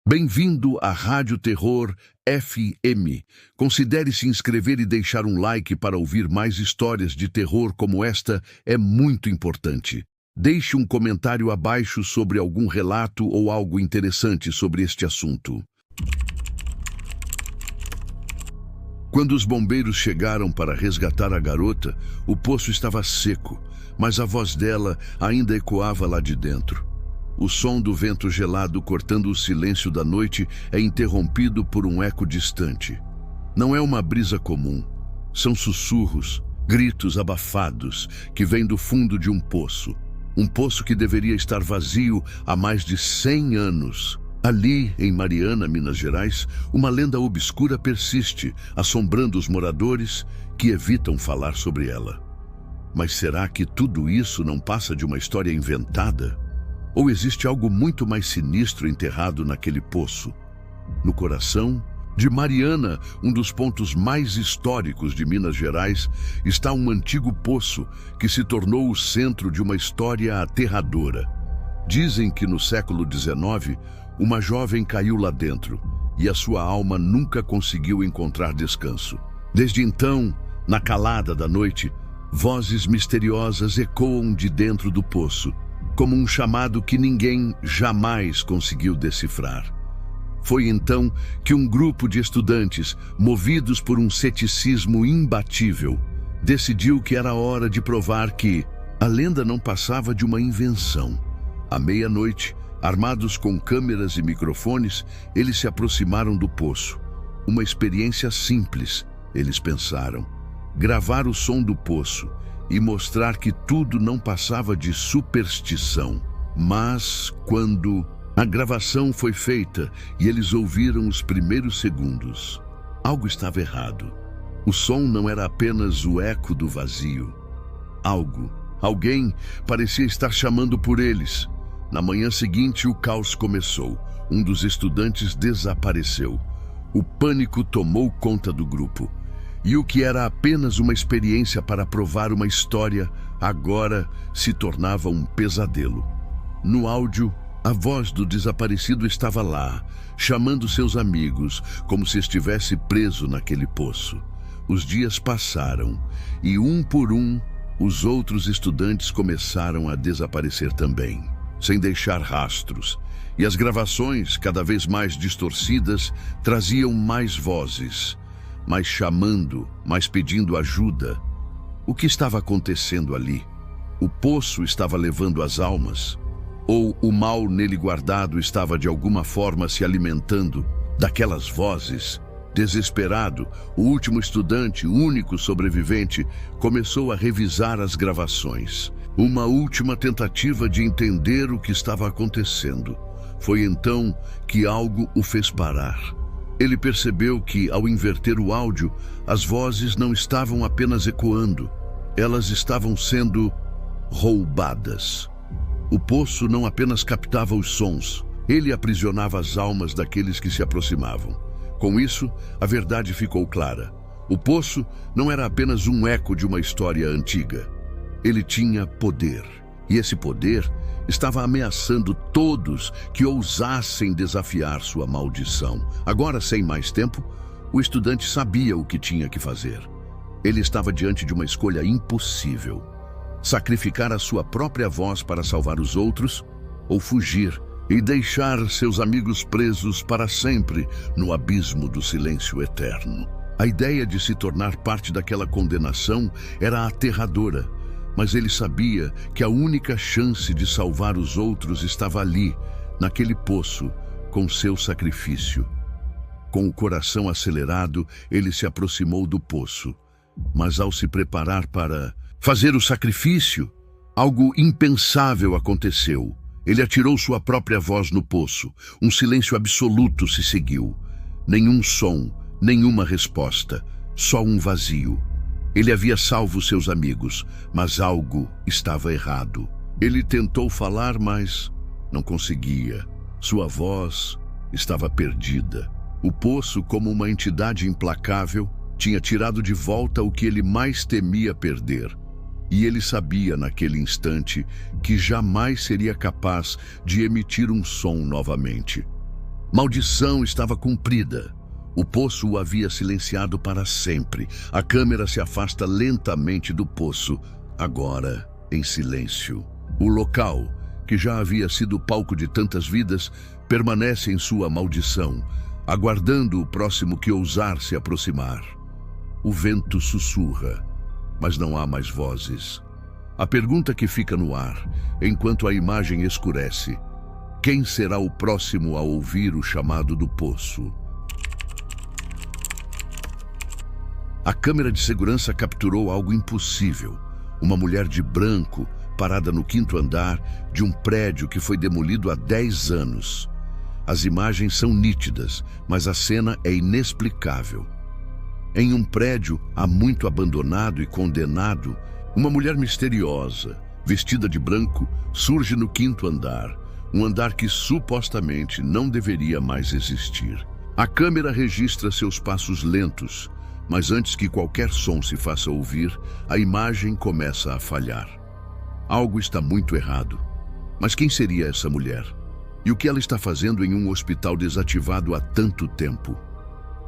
Bem-vindo à Rádio Terror FM. Considere se inscrever e deixar um like para ouvir mais histórias de terror como esta, é muito importante. Deixe um comentário abaixo sobre algum relato ou algo interessante sobre este assunto. Quando os bombeiros chegaram para resgatar a garota, o poço estava seco, mas a voz dela ainda ecoava lá de dentro. O som do vento gelado cortando o silêncio da noite é interrompido por um eco distante. Não é uma brisa comum. São sussurros, gritos abafados que vêm do fundo de um poço. Um poço que deveria estar vazio há mais de 100 anos. Ali, em Mariana, Minas Gerais, uma lenda obscura persiste, assombrando os moradores que evitam falar sobre ela. Mas será que tudo isso não passa de uma história inventada? Ou existe algo muito mais sinistro enterrado naquele poço? No coração de Mariana, um dos pontos mais históricos de Minas Gerais, está um antigo poço que se tornou o centro de uma história aterradora. Dizem que no século XIX, uma jovem caiu lá dentro e a sua alma nunca conseguiu encontrar descanso. Desde então, na calada da noite, vozes misteriosas ecoam de dentro do poço, como um chamado que ninguém jamais conseguiu decifrar. Foi então que um grupo de estudantes, movidos por um ceticismo imbatível, decidiu que era hora de provar que a lenda não passava de uma invenção. À meia-noite, armados com câmeras e microfones, eles se aproximaram do poço. Uma experiência simples, eles pensaram. Gravar o som do poço e mostrar que tudo não passava de superstição. Mas quando a gravação foi feita e eles ouviram os primeiros segundos, algo estava errado. O som não era apenas o eco do vazio. Alguém parecia estar chamando por eles. Na manhã seguinte, o caos começou. Um dos estudantes desapareceu. O pânico tomou conta do grupo. E o que era apenas uma experiência para provar uma história, agora se tornava um pesadelo. No áudio, a voz do desaparecido estava lá, chamando seus amigos, como se estivesse preso naquele poço. Os dias passaram, e um por um, os outros estudantes começaram a desaparecer também, sem deixar rastros. E as gravações, cada vez mais distorcidas, traziam mais vozes, mas chamando, mas pedindo ajuda. O que estava acontecendo ali? O poço estava levando as almas? Ou o mal nele guardado estava de alguma forma se alimentando daquelas vozes? Desesperado, o último estudante, o único sobrevivente, começou a revisar as gravações. Uma última tentativa de entender o que estava acontecendo. Foi então que algo o fez parar. Ele percebeu que, ao inverter o áudio, as vozes não estavam apenas ecoando, elas estavam sendo roubadas. O poço não apenas captava os sons, ele aprisionava as almas daqueles que se aproximavam. Com isso, a verdade ficou clara. O poço não era apenas um eco de uma história antiga. Ele tinha poder, e esse poder estava ameaçando todos que ousassem desafiar sua maldição. Agora, sem mais tempo, o estudante sabia o que tinha que fazer. Ele estava diante de uma escolha impossível: sacrificar a sua própria voz para salvar os outros, ou fugir e deixar seus amigos presos para sempre no abismo do silêncio eterno. A ideia de se tornar parte daquela condenação era aterradora, mas ele sabia que a única chance de salvar os outros estava ali, naquele poço, com seu sacrifício. Com o coração acelerado, ele se aproximou do poço. Mas ao se preparar para fazer o sacrifício, algo impensável aconteceu. Ele atirou sua própria voz no poço. Um silêncio absoluto se seguiu. Nenhum som, nenhuma resposta, só um vazio. Ele havia salvo seus amigos, mas algo estava errado. Ele tentou falar, mas não conseguia. Sua voz estava perdida. O poço, como uma entidade implacável, tinha tirado de volta o que ele mais temia perder. E ele sabia naquele instante que jamais seria capaz de emitir um som novamente. Maldição estava cumprida. O poço o havia silenciado para sempre. A câmera se afasta lentamente do poço, agora em silêncio. O local, que já havia sido palco de tantas vidas, permanece em sua maldição, aguardando o próximo que ousar se aproximar. O vento sussurra, mas não há mais vozes. A pergunta que fica no ar, enquanto a imagem escurece: quem será o próximo a ouvir o chamado do poço? A câmera de segurança capturou algo impossível. Uma mulher de branco parada no 5º andar de um prédio que foi demolido há 10 anos. As imagens são nítidas, mas a cena é inexplicável. Em um prédio há muito abandonado e condenado, uma mulher misteriosa, vestida de branco, surge no 5º andar, um andar que supostamente não deveria mais existir. A câmera registra seus passos lentos, mas antes que qualquer som se faça ouvir, a imagem começa a falhar. Algo está muito errado. Mas quem seria essa mulher? E o que ela está fazendo em um hospital desativado há tanto tempo?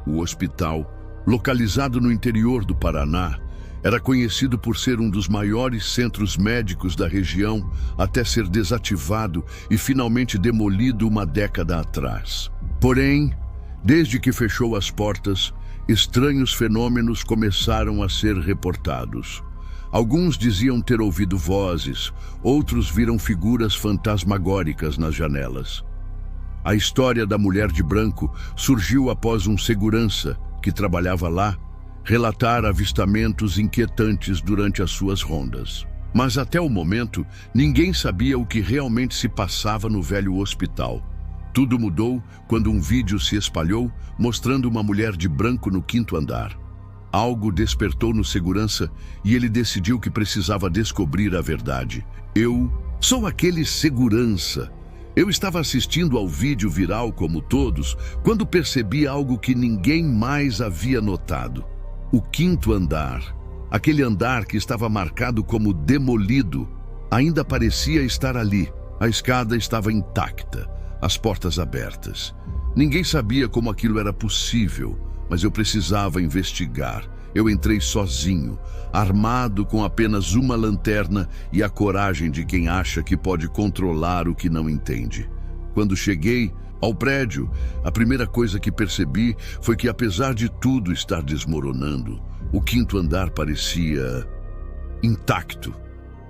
O hospital, localizado no interior do Paraná, era conhecido por ser um dos maiores centros médicos da região até ser desativado e finalmente demolido uma década atrás. Porém, desde que fechou as portas, estranhos fenômenos começaram a ser reportados. Alguns diziam ter ouvido vozes, outros viram figuras fantasmagóricas nas janelas. A história da mulher de branco surgiu após um segurança, que trabalhava lá, relatar avistamentos inquietantes durante as suas rondas. Mas até o momento, ninguém sabia o que realmente se passava no velho hospital. Tudo mudou quando um vídeo se espalhou mostrando uma mulher de branco no 5º andar. Algo despertou no segurança e ele decidiu que precisava descobrir a verdade. Eu sou aquele segurança. Eu estava assistindo ao vídeo viral como todos, quando percebi algo que ninguém mais havia notado. O 5º andar, aquele andar que estava marcado como demolido, ainda parecia estar ali. A escada estava intacta, as portas abertas. Ninguém sabia como aquilo era possível, mas eu precisava investigar. Eu entrei sozinho, armado com apenas uma lanterna e a coragem de quem acha que pode controlar o que não entende. Quando cheguei ao prédio, a primeira coisa que percebi foi que, apesar de tudo estar desmoronando, o 5º andar parecia intacto,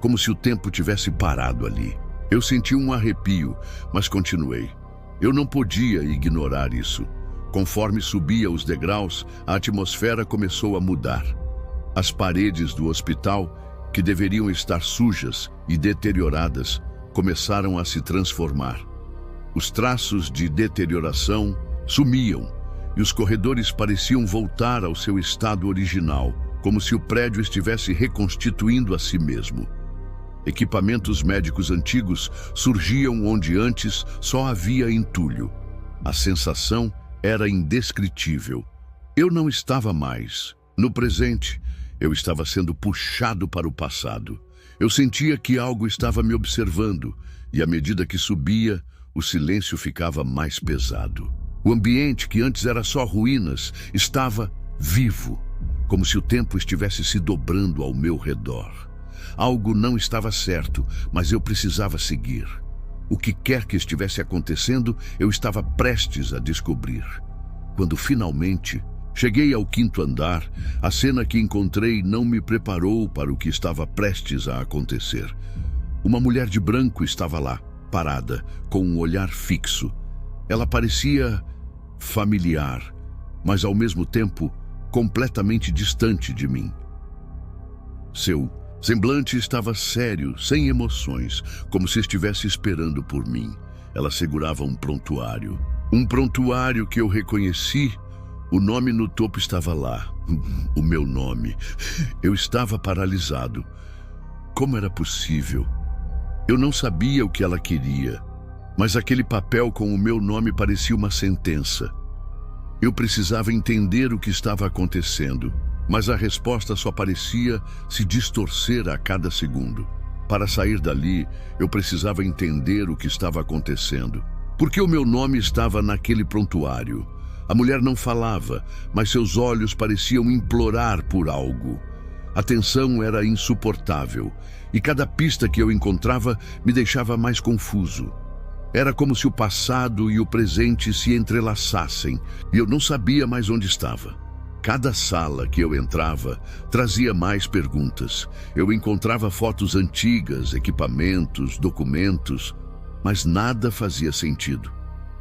como se o tempo tivesse parado ali. Eu senti um arrepio, mas continuei. Eu não podia ignorar isso. Conforme subia os degraus, a atmosfera começou a mudar. As paredes do hospital, que deveriam estar sujas e deterioradas, começaram a se transformar. Os traços de deterioração sumiam e os corredores pareciam voltar ao seu estado original, como se o prédio estivesse reconstituindo a si mesmo. Equipamentos médicos antigos surgiam onde antes só havia entulho. A sensação era indescritível. Eu não estava mais no presente, eu estava sendo puxado para o passado. Eu sentia que algo estava me observando, e à medida que subia, o silêncio ficava mais pesado. O ambiente, que antes era só ruínas, estava vivo, como se o tempo estivesse se dobrando ao meu redor. Algo não estava certo, mas eu precisava seguir. O que quer que estivesse acontecendo, eu estava prestes a descobrir. Quando finalmente cheguei ao 5º andar, a cena que encontrei não me preparou para o que estava prestes a acontecer. Uma mulher de branco estava lá, parada, com um olhar fixo. Ela parecia familiar, mas ao mesmo tempo completamente distante de mim. Seu semblante estava sério, sem emoções, como se estivesse esperando por mim. Ela segurava um prontuário. Um prontuário que eu reconheci. O nome no topo estava lá. O meu nome. Eu estava paralisado. Como era possível? Eu não sabia o que ela queria, mas aquele papel com o meu nome parecia uma sentença. Eu precisava entender o que estava acontecendo, mas a resposta só parecia se distorcer a cada segundo. Para sair dali, eu precisava entender o que estava acontecendo. Porque o meu nome estava naquele prontuário. A mulher não falava, mas seus olhos pareciam implorar por algo. A tensão era insuportável, e cada pista que eu encontrava me deixava mais confuso. Era como se o passado e o presente se entrelaçassem, e eu não sabia mais onde estava. Cada sala que eu entrava trazia mais perguntas. Eu encontrava fotos antigas, equipamentos, documentos, mas nada fazia sentido.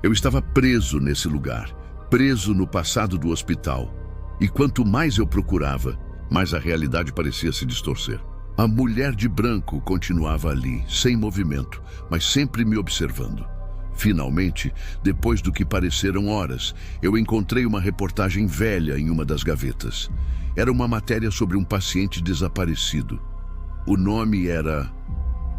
Eu estava preso nesse lugar, preso no passado do hospital. E quanto mais eu procurava, mais a realidade parecia se distorcer. A mulher de branco continuava ali, sem movimento, mas sempre me observando. Finalmente, depois do que pareceram horas, eu encontrei uma reportagem velha em uma das gavetas. Era uma matéria sobre um paciente desaparecido. O nome era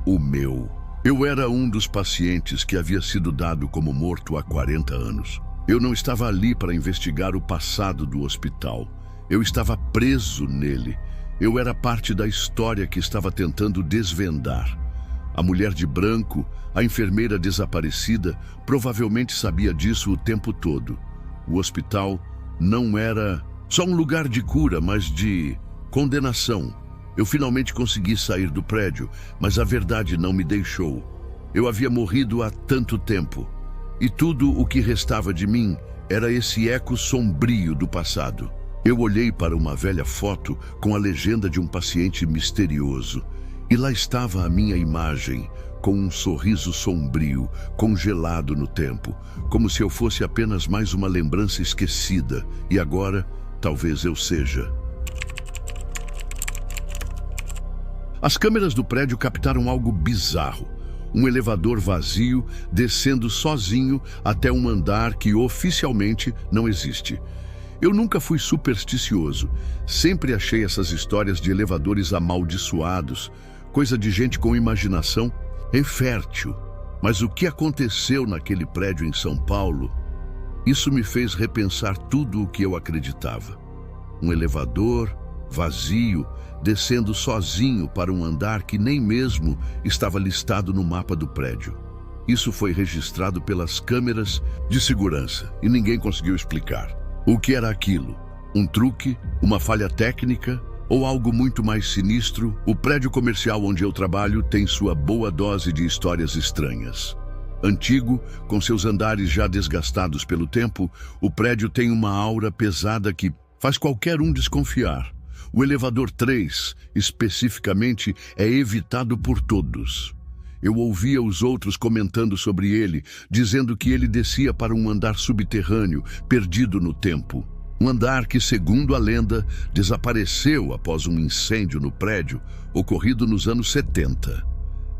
o meu. Eu era um dos pacientes que havia sido dado como morto há 40 anos. Eu não estava ali para investigar o passado do hospital. Eu estava preso nele. Eu era parte da história que estava tentando desvendar. A mulher de branco, a enfermeira desaparecida, provavelmente sabia disso o tempo todo. O hospital não era só um lugar de cura, mas de condenação. Eu finalmente consegui sair do prédio, mas a verdade não me deixou. Eu havia morrido há tanto tempo, e tudo o que restava de mim era esse eco sombrio do passado. Eu olhei para uma velha foto com a legenda de um paciente misterioso, e lá estava a minha imagem, com um sorriso sombrio, congelado no tempo, como se eu fosse apenas mais uma lembrança esquecida, e agora, talvez eu seja. As câmeras do prédio captaram algo bizarro. Um elevador vazio descendo sozinho até um andar que oficialmente não existe. Eu nunca fui supersticioso. Sempre achei essas histórias de elevadores amaldiçoados, coisa de gente com imaginação infértil. Mas o que aconteceu naquele prédio em São Paulo, isso me fez repensar tudo o que eu acreditava. Um elevador vazio, descendo sozinho para um andar que nem mesmo estava listado no mapa do prédio. Isso foi registrado pelas câmeras de segurança e ninguém conseguiu explicar. O que era aquilo? Um truque? Uma falha técnica? Ou algo muito mais sinistro? O prédio comercial onde eu trabalho tem sua boa dose de histórias estranhas. Antigo, com seus andares já desgastados pelo tempo, o prédio tem uma aura pesada que faz qualquer um desconfiar. O elevador 3, especificamente, é evitado por todos. Eu ouvia os outros comentando sobre ele, dizendo que ele descia para um andar subterrâneo, perdido no tempo. Um andar que, segundo a lenda, desapareceu após um incêndio no prédio, ocorrido nos anos 70.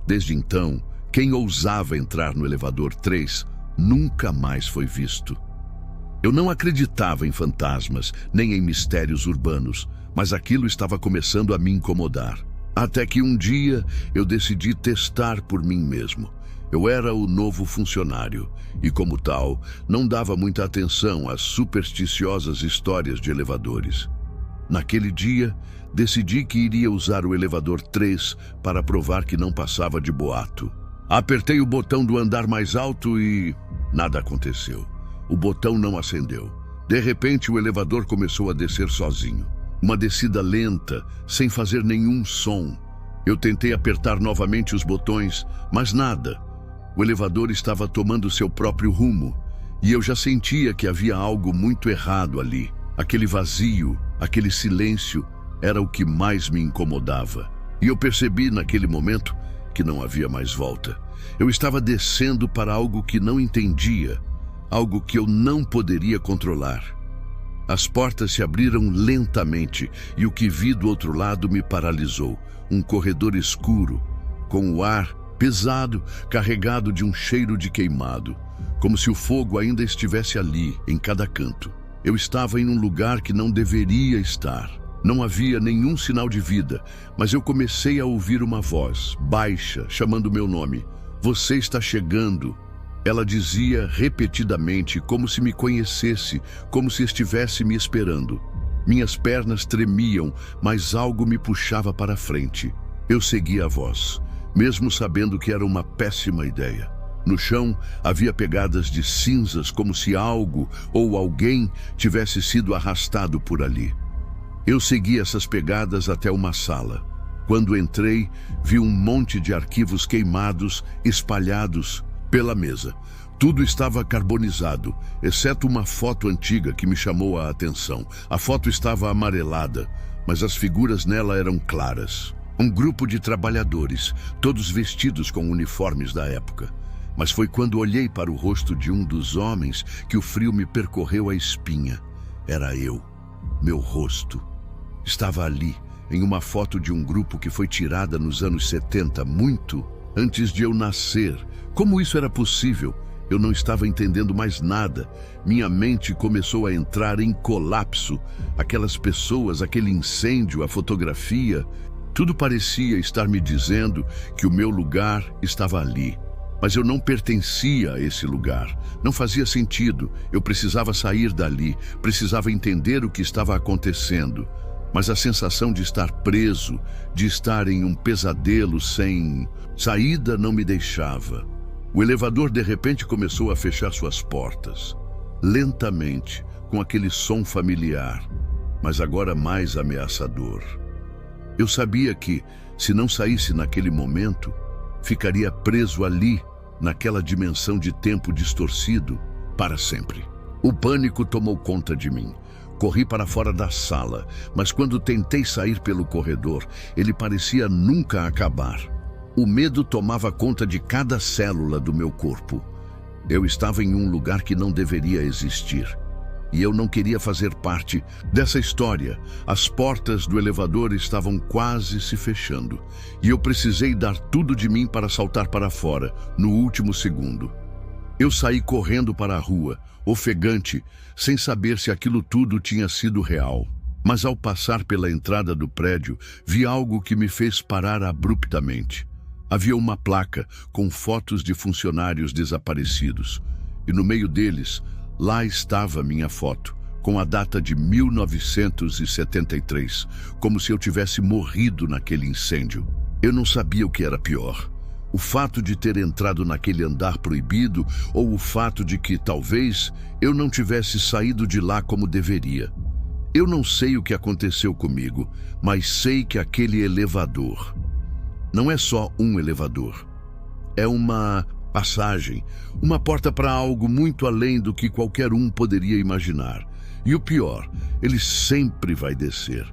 Desde então, quem ousava entrar no elevador 3 nunca mais foi visto. Eu não acreditava em fantasmas, nem em mistérios urbanos, mas aquilo estava começando a me incomodar. Até que um dia eu decidi testar por mim mesmo. Eu era o novo funcionário e, como tal, não dava muita atenção às supersticiosas histórias de elevadores. Naquele dia, decidi que iria usar o elevador 3 para provar que não passava de boato. Apertei o botão do andar mais alto e nada aconteceu. O botão não acendeu. De repente, o elevador começou a descer sozinho. Uma descida lenta, sem fazer nenhum som. Eu tentei apertar novamente os botões, mas nada. O elevador estava tomando seu próprio rumo, e eu já sentia que havia algo muito errado ali. Aquele vazio, aquele silêncio, era o que mais me incomodava. E eu percebi naquele momento que não havia mais volta. Eu estava descendo para algo que não entendia, algo que eu não poderia controlar. As portas se abriram lentamente e o que vi do outro lado me paralisou. Um corredor escuro, com o ar pesado, carregado de um cheiro de queimado, como se o fogo ainda estivesse ali, em cada canto. Eu estava em um lugar que não deveria estar. Não havia nenhum sinal de vida, mas eu comecei a ouvir uma voz, baixa, chamando meu nome. Você está chegando. Ela dizia repetidamente, como se me conhecesse, como se estivesse me esperando. Minhas pernas tremiam, mas algo me puxava para frente. Eu segui a voz, mesmo sabendo que era uma péssima ideia. No chão havia pegadas de cinzas, como se algo ou alguém tivesse sido arrastado por ali. Eu segui essas pegadas até uma sala. Quando entrei, vi um monte de arquivos queimados espalhados pela mesa. Tudo estava carbonizado, exceto uma foto antiga que me chamou a atenção. A foto estava amarelada, mas as figuras nela eram claras. Um grupo de trabalhadores, todos vestidos com uniformes da época. Mas foi quando olhei para o rosto de um dos homens que o frio me percorreu a espinha. Era eu. Meu rosto estava ali, em uma foto de um grupo que foi tirada nos anos 70, muito antes de eu nascer. Como isso era possível? Eu não estava entendendo mais nada. Minha mente começou a entrar em colapso. Aquelas pessoas, aquele incêndio, a fotografia, tudo parecia estar me dizendo que o meu lugar estava ali. Mas eu não pertencia a esse lugar. Não fazia sentido. Eu precisava sair dali, precisava entender o que estava acontecendo. Mas a sensação de estar preso, de estar em um pesadelo sem saída não me deixava. O elevador de repente começou a fechar suas portas, lentamente, com aquele som familiar, mas agora mais ameaçador. Eu sabia que, se não saísse naquele momento, ficaria preso ali, naquela dimensão de tempo distorcido, para sempre. O pânico tomou conta de mim. Corri para fora da sala, mas quando tentei sair pelo corredor, ele parecia nunca acabar. O medo tomava conta de cada célula do meu corpo. Eu estava em um lugar que não deveria existir. E eu não queria fazer parte dessa história. As portas do elevador estavam quase se fechando. E eu precisei dar tudo de mim para saltar para fora, no último segundo. Eu saí correndo para a rua, ofegante, sem saber se aquilo tudo tinha sido real. Mas ao passar pela entrada do prédio, vi algo que me fez parar abruptamente. Havia uma placa com fotos de funcionários desaparecidos. E no meio deles, lá estava minha foto, com a data de 1973, como se eu tivesse morrido naquele incêndio. Eu não sabia o que era pior. O fato de ter entrado naquele andar proibido ou o fato de que, talvez, eu não tivesse saído de lá como deveria. Eu não sei o que aconteceu comigo, mas sei que aquele elevador não é só um elevador. É uma passagem, uma porta para algo muito além do que qualquer um poderia imaginar. E o pior, ele sempre vai descer.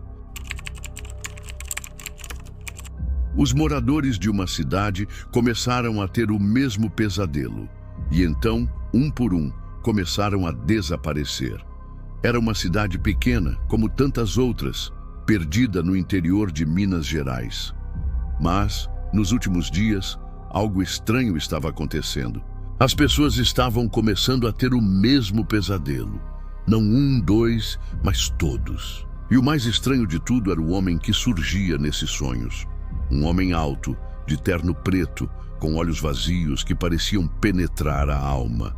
Os moradores de uma cidade começaram a ter o mesmo pesadelo. E então, um por um, começaram a desaparecer. Era uma cidade pequena, como tantas outras, perdida no interior de Minas Gerais. Mas, nos últimos dias, algo estranho estava acontecendo. As pessoas estavam começando a ter o mesmo pesadelo. Não um, dois, mas todos. E o mais estranho de tudo era o homem que surgia nesses sonhos. Um homem alto, de terno preto, com olhos vazios que pareciam penetrar a alma.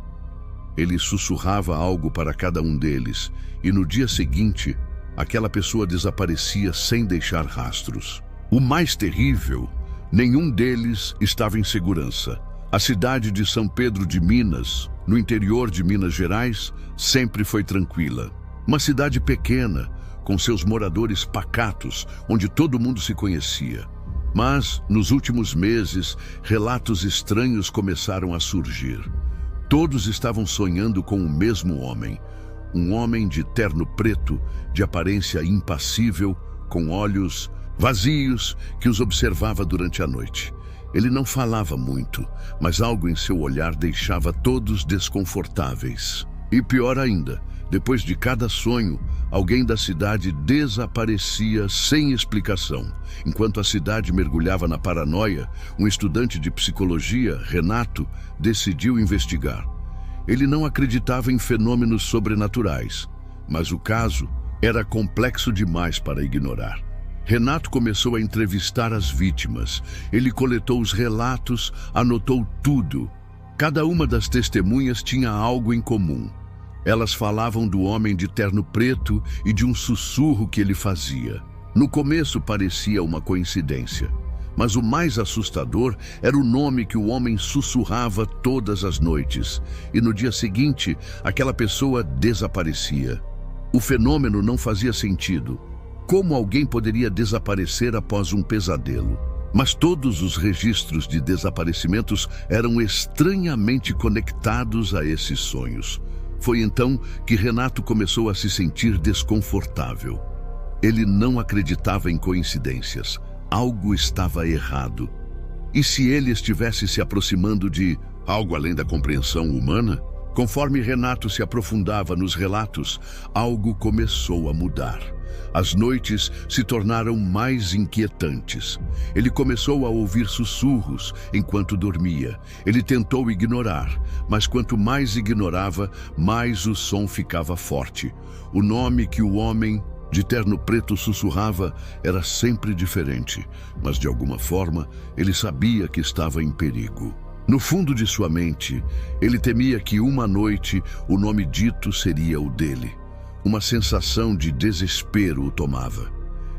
Ele sussurrava algo para cada um deles, e no dia seguinte, aquela pessoa desaparecia sem deixar rastros. O mais terrível, nenhum deles estava em segurança. A cidade de São Pedro de Minas, no interior de Minas Gerais, sempre foi tranquila. Uma cidade pequena, com seus moradores pacatos, onde todo mundo se conhecia. Mas, nos últimos meses, relatos estranhos começaram a surgir. Todos estavam sonhando com o mesmo homem. Um homem de terno preto, de aparência impassível, com olhos vazios, que os observava durante a noite. Ele não falava muito, mas algo em seu olhar deixava todos desconfortáveis. E pior ainda, depois de cada sonho, alguém da cidade desaparecia sem explicação. Enquanto a cidade mergulhava na paranoia, um estudante de psicologia, Renato, decidiu investigar. Ele não acreditava em fenômenos sobrenaturais, mas o caso era complexo demais para ignorar. Renato começou a entrevistar as vítimas. Ele coletou os relatos, anotou tudo. Cada uma das testemunhas tinha algo em comum. Elas falavam do homem de terno preto e de um sussurro que ele fazia. No começo parecia uma coincidência, Mas o mais assustador era o nome que o homem sussurrava todas as noites. E no dia seguinte, aquela pessoa desaparecia. O fenômeno não fazia sentido. Como alguém poderia desaparecer após um pesadelo? Mas todos os registros de desaparecimentos eram estranhamente conectados a esses sonhos. Foi então que Renato começou a se sentir desconfortável. Ele não acreditava em coincidências. Algo estava errado. E se ele estivesse se aproximando de algo além da compreensão humana? Conforme Renato se aprofundava nos relatos, algo começou a mudar. As noites se tornaram mais inquietantes. Ele começou a ouvir sussurros enquanto dormia. Ele tentou ignorar, mas quanto mais ignorava, mais o som ficava forte. O nome que o homem de terno preto sussurrava era sempre diferente, mas de alguma forma ele sabia que estava em perigo. No fundo de sua mente, ele temia que uma noite o nome dito seria o dele. Uma sensação de desespero o tomava.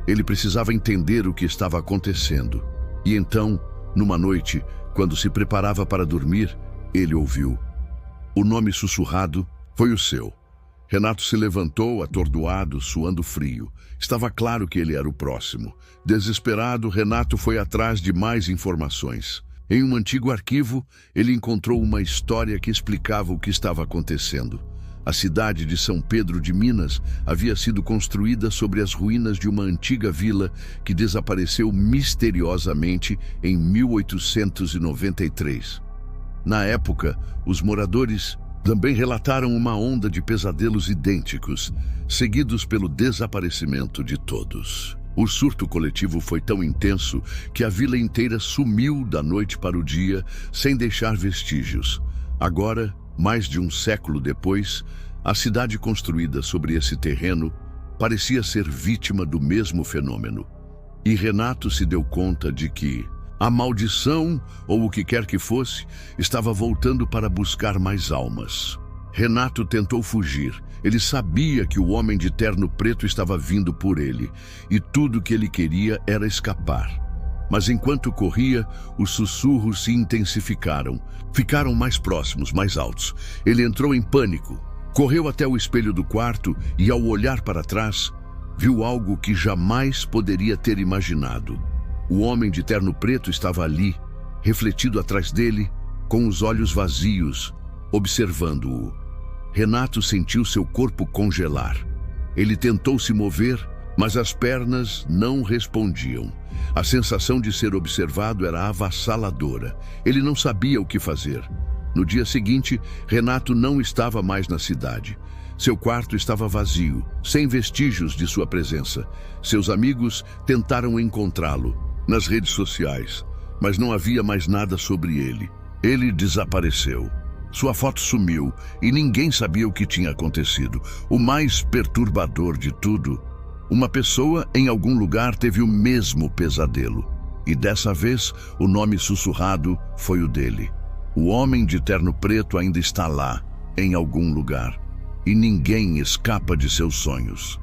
Ele precisava entender o que estava acontecendo. E então, numa noite, quando se preparava para dormir, ele ouviu. O nome sussurrado foi o seu. Renato se levantou, atordoado, suando frio. Estava claro que ele era o próximo. Desesperado, Renato foi atrás de mais informações. Em um antigo arquivo, ele encontrou uma história que explicava o que estava acontecendo. A cidade de São Pedro de Minas havia sido construída sobre as ruínas de uma antiga vila que desapareceu misteriosamente em 1893. Na época, os moradores também relataram uma onda de pesadelos idênticos, seguidos pelo desaparecimento de todos. O surto coletivo foi tão intenso que a vila inteira sumiu da noite para o dia, sem deixar vestígios. Agora, mais de um século depois, a cidade construída sobre esse terreno parecia ser vítima do mesmo fenômeno. E Renato se deu conta de que a maldição, ou o que quer que fosse, estava voltando para buscar mais almas. Renato tentou fugir. Ele sabia que o homem de terno preto estava vindo por ele, e tudo que ele queria era escapar. Mas enquanto corria, os sussurros se intensificaram. Ficaram mais próximos, mais altos. Ele entrou em pânico. Correu até o espelho do quarto e, ao olhar para trás, viu algo que jamais poderia ter imaginado. O homem de terno preto estava ali, refletido atrás dele, com os olhos vazios, observando-o. Renato sentiu seu corpo congelar. Ele tentou se mover, mas as pernas não respondiam. A sensação de ser observado era avassaladora. Ele não sabia o que fazer. No dia seguinte, Renato não estava mais na cidade. Seu quarto estava vazio, sem vestígios de sua presença. Seus amigos tentaram encontrá-lo nas redes sociais, mas não havia mais nada sobre ele. Ele desapareceu. Sua foto sumiu e ninguém sabia o que tinha acontecido. O mais perturbador de tudo, uma pessoa em algum lugar teve o mesmo pesadelo. E dessa vez, o nome sussurrado foi o dele. O homem de terno preto ainda está lá, em algum lugar. E ninguém escapa de seus sonhos.